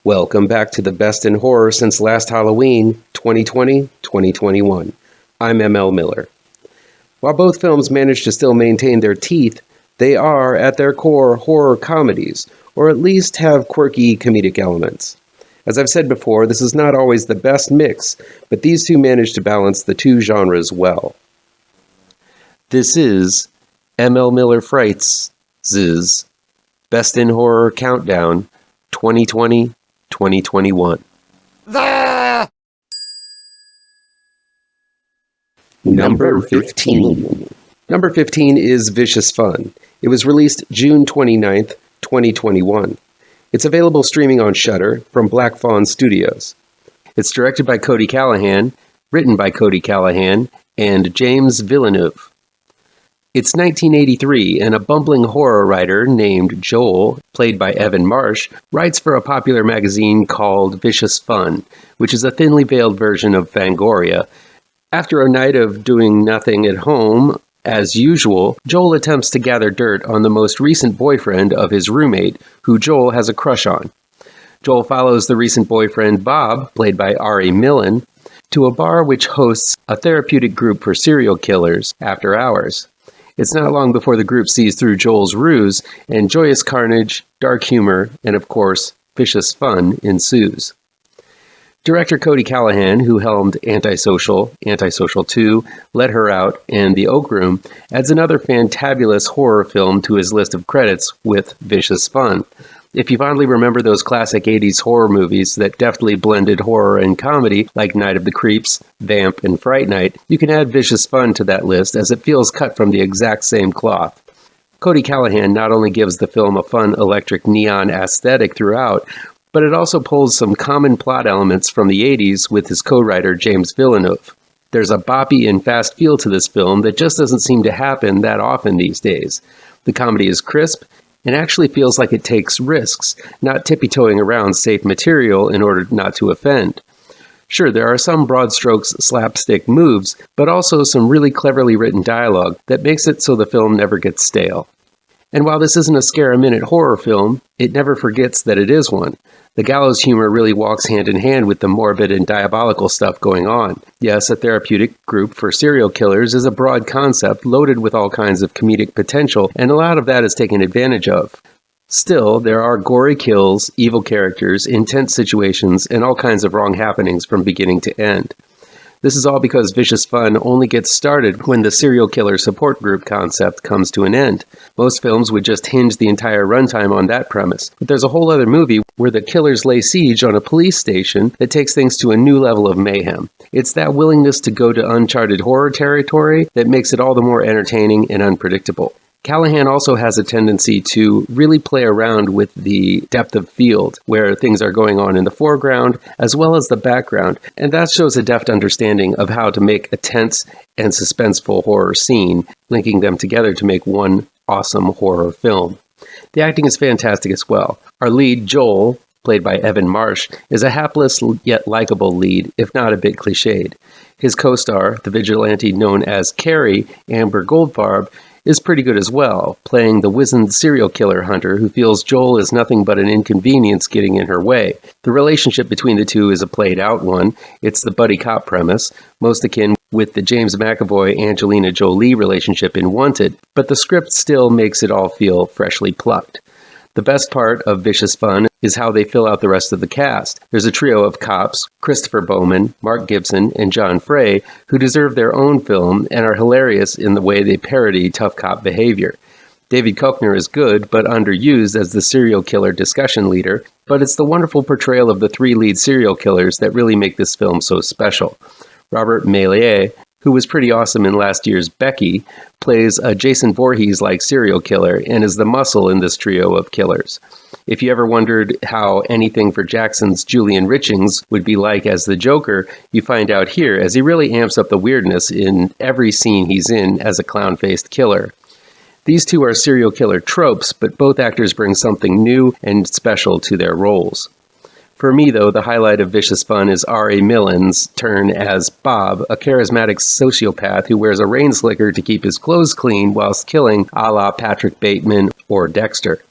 Welcome back to the best in horror since last Halloween, 2020-2021. I'm ML Miller. While both films manage to still maintain their teeth, they are, at their core, horror comedies, or at least have quirky comedic elements. As I've said before, this is not always the best mix, but these two manage to balance the two genres well. This is ML Miller Frights' Best in Horror Countdown 2020-2021. Number 15. Number 15 is Vicious Fun. It was released June 29th, 2021. It's available streaming on Shudder from Black Fawn Studios. It's directed by Cody Calahan, written by Cody Calahan, and James Villeneuve. It's 1983, and a bumbling horror writer named Joel, played by Evan Marsh, writes for a popular magazine called Vicious Fun, which is a thinly veiled version of Fangoria. After a night of doing nothing at home, as usual, Joel attempts to gather dirt on the most recent boyfriend of his roommate, who Joel has a crush on. Joel follows the recent boyfriend, Bob, played by Ari Millen, to a bar which hosts a therapeutic group for serial killers after hours. It's not long before the group sees through Joel's ruse, and joyous carnage, dark humor, and of course, vicious fun ensues. Director Cody Calahan, who helmed Antisocial, Antisocial 2, Let Her Out, and The Oak Room, adds another fantabulous horror film to his list of credits with Vicious Fun. If you fondly remember those classic 80s horror movies that deftly blended horror and comedy, like Night of the Creeps, Vamp, and Fright Night, you can add Vicious Fun to that list as it feels cut from the exact same cloth. Cody Calahan not only gives the film a fun electric neon aesthetic throughout, but it also pulls some common plot elements from the 80s with his co-writer James Villeneuve. There's a boppy and fast feel to this film that just doesn't seem to happen that often these days. The comedy is crisp, and actually feels like it takes risks, not tippy-toeing around safe material in order not to offend. Sure, there are some broad strokes slapstick moves, but also some really cleverly written dialogue that makes it so the film never gets stale. And while this isn't a scare-a-minute horror film, it never forgets that it is one. The gallows humor really walks hand in hand with the morbid and diabolical stuff going on. Yes, a therapeutic group for serial killers is a broad concept loaded with all kinds of comedic potential, and a lot of that is taken advantage of. Still, there are gory kills, evil characters, intense situations, and all kinds of wrong happenings from beginning to end. This is all because Vicious Fun only gets started when the serial killer support group concept comes to an end. Most films would just hinge the entire runtime on that premise, but there's a whole other movie where the killers lay siege on a police station that takes things to a new level of mayhem. It's that willingness to go to uncharted horror territory that makes it all the more entertaining and unpredictable. Calahan also has a tendency to really play around with the depth of field, where things are going on in the foreground as well as the background, and that shows a deft understanding of how to make a tense and suspenseful horror scene, linking them together to make one awesome horror film. The acting is fantastic as well. Our lead, Joel, played by Evan Marsh, is a hapless yet likable lead, if not a bit cliched. His co-star, the vigilante known as Carrie, Amber Goldfarb, is pretty good as well, playing the wizened serial killer hunter who feels Joel is nothing but an inconvenience getting in her way. The relationship between the two is a played-out one. It's the buddy cop premise, most akin with the James McAvoy-Angelina Jolie relationship in Wanted, but the script still makes it all feel freshly plucked. The best part of Vicious Fun is how they fill out the rest of the cast. There's a trio of cops, Christopher Bowman, Mark Gibson, and John Frey, who deserve their own film and are hilarious in the way they parody tough cop behavior. David Koechner is good, but underused as the serial killer discussion leader, but it's the wonderful portrayal of the three lead serial killers that really make this film so special. Robert Maillet, who was pretty awesome in last year's Becky, plays a Jason Voorhees-like serial killer and is the muscle in this trio of killers. If you ever wondered how anything for Jackson's Julian Richings would be like as the Joker, you find out here as he really amps up the weirdness in every scene he's in as a clown-faced killer. These two are serial killer tropes, but both actors bring something new and special to their roles. For me, though, the highlight of Vicious Fun is Ari Millen's turn as Bob, a charismatic sociopath who wears a rain slicker to keep his clothes clean whilst killing a la Patrick Bateman or Dexter.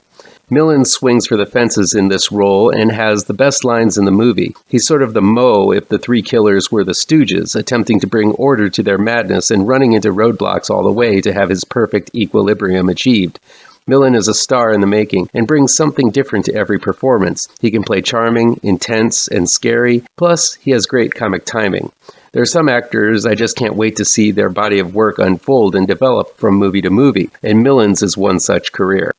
Millen swings for the fences in this role and has the best lines in the movie. He's sort of the Moe if the three killers were the Stooges, attempting to bring order to their madness and running into roadblocks all the way to have his perfect equilibrium achieved. Millen is a star in the making and brings something different to every performance. He can play charming, intense, and scary, plus he has great comic timing. There are some actors I just can't wait to see their body of work unfold and develop from movie to movie, and Millen's is one such career.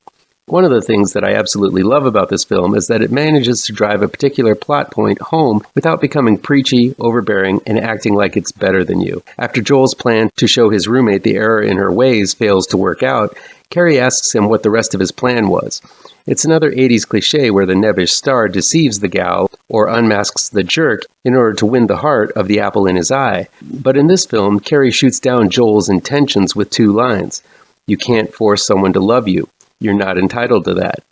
One of the things that I absolutely love about this film is that it manages to drive a particular plot point home without becoming preachy, overbearing, and acting like it's better than you. After Joel's plan to show his roommate the error in her ways fails to work out, Carrie asks him what the rest of his plan was. It's another 80s cliche where the nebbish star deceives the gal or unmasks the jerk in order to win the heart of the apple in his eye. But in this film, Carrie shoots down Joel's intentions with two lines. You can't force someone to love you. You're not entitled to that.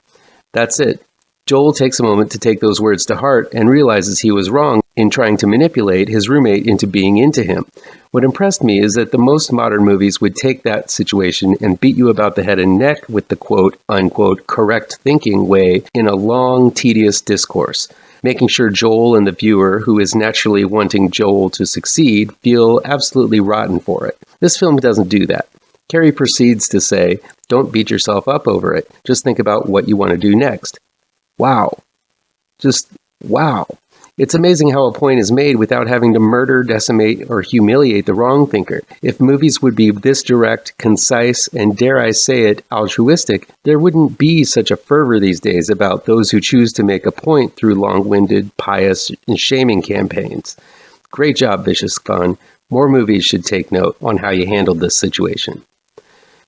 That's it. Joel takes a moment to take those words to heart and realizes he was wrong in trying to manipulate his roommate into being into him. What impressed me is that the most modern movies would take that situation and beat you about the head and neck with the quote, unquote, correct thinking way in a long, tedious discourse, making sure Joel and the viewer, who is naturally wanting Joel to succeed, feel absolutely rotten for it. This film doesn't do that. Carrie proceeds to say, don't beat yourself up over it. Just think about what you want to do next. Wow. Just wow. It's amazing how a point is made without having to murder, decimate, or humiliate the wrong thinker. If movies would be this direct, concise, and dare I say it, altruistic, there wouldn't be such a fervor these days about those who choose to make a point through long-winded, pious, and shaming campaigns. Great job, Vicious Fun. More movies should take note on how you handled this situation.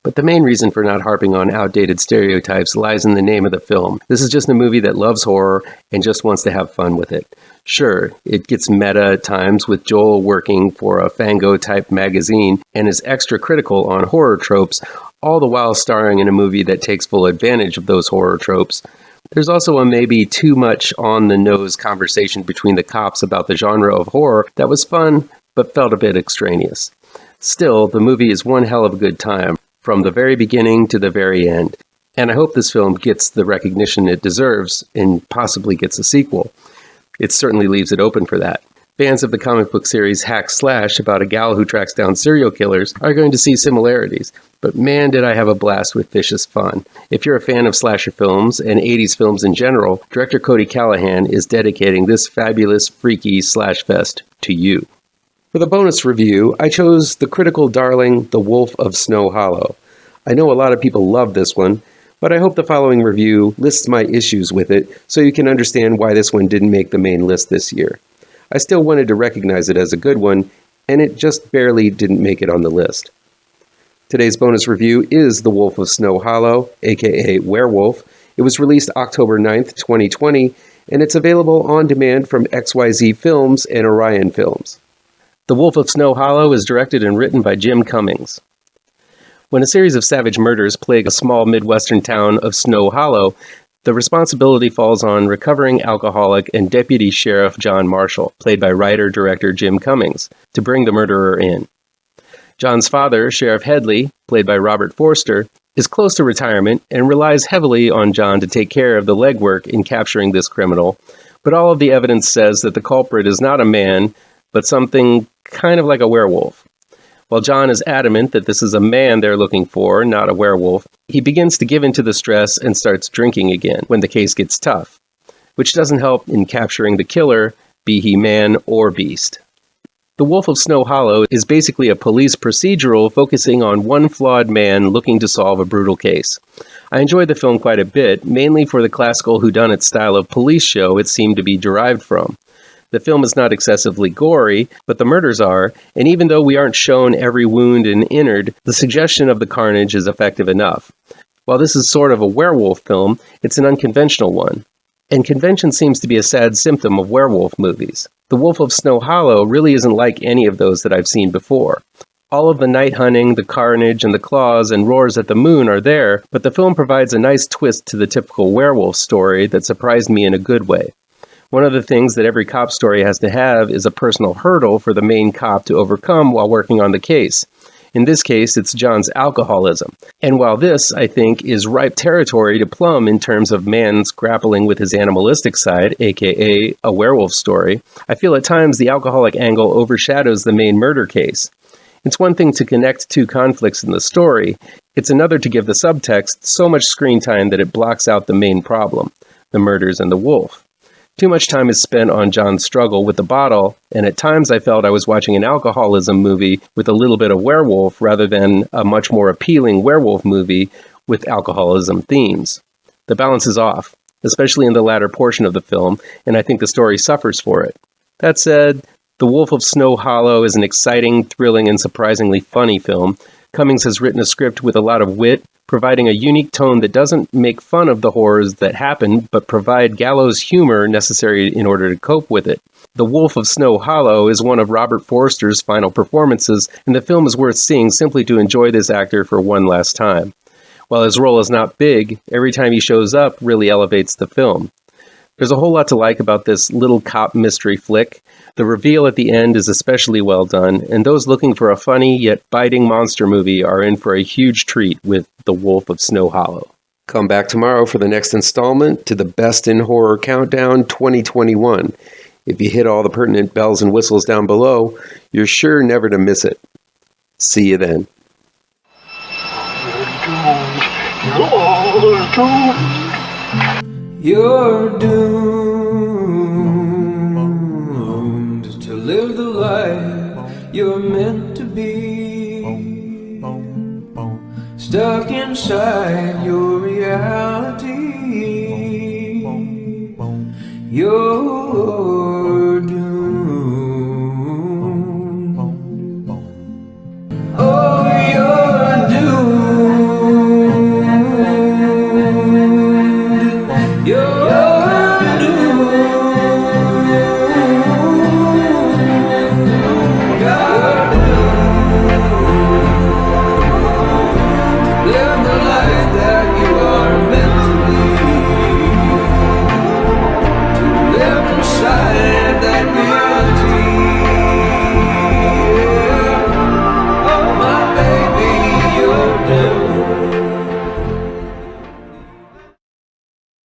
But the main reason for not harping on outdated stereotypes lies in the name of the film. This is just a movie that loves horror and just wants to have fun with it. Sure, it gets meta at times with Joel working for a Fango-type magazine and is extra critical on horror tropes, all the while starring in a movie that takes full advantage of those horror tropes. There's also a maybe too much on-the-nose conversation between the cops about the genre of horror that was fun, but felt a bit extraneous. Still, the movie is one hell of a good time, from the very beginning to the very end. And I hope this film gets the recognition it deserves and possibly gets a sequel. It certainly leaves it open for that. Fans of the comic book series Hack Slash about a gal who tracks down serial killers are going to see similarities. But man, did I have a blast with Vicious Fun. If you're a fan of slasher films and 80s films in general, director Cody Calahan is dedicating this fabulous, freaky slash fest to you. For the bonus review, I chose the critical darling The Wolf of Snow Hollow. I know a lot of people love this one, but I hope the following review lists my issues with it so you can understand why this one didn't make the main list this year. I still wanted to recognize it as a good one, and it just barely didn't make it on the list. Today's bonus review is The Wolf of Snow Hollow, aka Werewolf. It was released October 9th, 2020, and it's available on demand from XYZ Films and Orion Films. The Wolf of Snow Hollow is directed and written by Jim Cummings. When a series of savage murders plague a small Midwestern town of Snow Hollow, the responsibility falls on recovering alcoholic and Deputy Sheriff John Marshall, played by writer-director Jim Cummings, to bring the murderer in. John's father, Sheriff Headley, played by Robert Forster, is close to retirement and relies heavily on John to take care of the legwork in capturing this criminal, but all of the evidence says that the culprit is not a man, but something kind of like a werewolf. While John is adamant that this is a man they're looking for, not a werewolf, he begins to give in to the stress and starts drinking again when the case gets tough, which doesn't help in capturing the killer, be he man or beast. The Wolf of Snow Hollow is basically a police procedural focusing on one flawed man looking to solve a brutal case. I enjoyed the film quite a bit, mainly for the classical whodunit style of police show it seemed to be derived from. The film is not excessively gory, but the murders are, and even though we aren't shown every wound and innard, the suggestion of the carnage is effective enough. While this is sort of a werewolf film, it's an unconventional one. And convention seems to be a sad symptom of werewolf movies. The Wolf of Snow Hollow really isn't like any of those that I've seen before. All of the night hunting, the carnage, and the claws and roars at the moon are there, but the film provides a nice twist to the typical werewolf story that surprised me in a good way. One of the things that every cop story has to have is a personal hurdle for the main cop to overcome while working on the case. In this case, it's John's alcoholism. And while this, I think, is ripe territory to plumb in terms of man's grappling with his animalistic side, aka a werewolf story, I feel at times the alcoholic angle overshadows the main murder case. It's one thing to connect two conflicts in the story, it's another to give the subtext so much screen time that it blocks out the main problem, the murders and the wolf. Too much time is spent on John's struggle with the bottle, and at times I felt I was watching an alcoholism movie with a little bit of werewolf rather than a much more appealing werewolf movie with alcoholism themes. The balance is off, especially in the latter portion of the film, and I think the story suffers for it. That said, The Wolf of Snow Hollow is an exciting, thrilling, and surprisingly funny film. Cummings has written a script with a lot of wit, providing a unique tone that doesn't make fun of the horrors that happen, but provide gallows humor necessary in order to cope with it. The Wolf of Snow Hollow is one of Robert Forster's final performances, and the film is worth seeing simply to enjoy this actor for one last time. While his role is not big, every time he shows up really elevates the film. There's a whole lot to like about this little cop mystery flick. The reveal at the end is especially well done, and those looking for a funny yet biting monster movie are in for a huge treat with The Wolf of Snow Hollow. Come back tomorrow for the next installment to the Best in Horror Countdown 2021. If you hit all the pertinent bells and whistles down below, you're sure never to miss it. See you then. You're doomed to live the life you're meant to be, stuck inside your reality. You're